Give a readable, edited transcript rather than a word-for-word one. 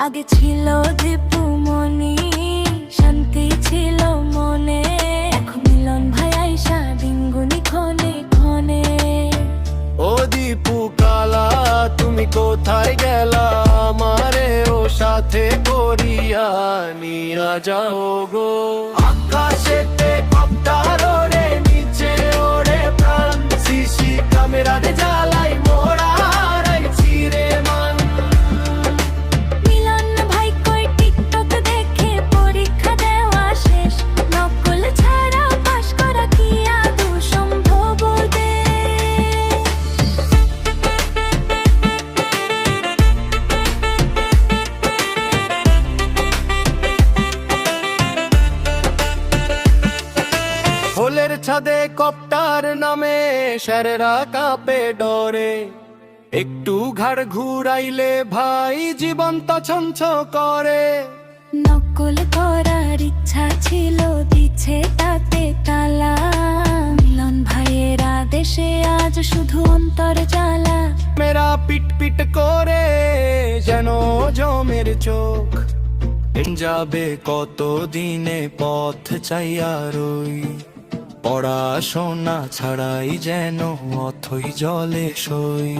আগে ছিল দীপু মনি, শান্তি ছিল মনে, এখন মিলন ভাই আইসা দিনগুনি ক্ষণে ক্ষণে। ও দীপু কালা তুমি কোথায় গেলা, আমারে ও সাথে করিয়া নিয়া যাও গো। আকাশেতে কপ্টার ওড়ে, নিচে ওড়ে প্রাণ, সিসি ক্যামেরাতে জ্বালাই মোরা হারাইছি রে মান। মিলন ভাই কই টিকটক দেখে পরীক্ষা দেওয়া শেষ, নকল ছাড়া পাশ করা কি আদৌ সম্ভব ওদের? হোলের ছাদে কপ্টার নামে স্যারেরা কাঁপে ডরে, একটু ঘাড় ঘুরাইলে ভাই জীবন্ত ছঞ্ছ করে। নকল করার ইচ্ছা ছিল, দিচ্ছে তাতে তালা, মিলন ভাইয়ের আদেশে আজ শুধু অন্তর জ্বালা। মেরা পিট পিট করে যেন জমের চোখ, যাবে কত দিনে পথ চাইয়া রই, পড়াশোনা ছাড়াই যেন অথই জলে সই।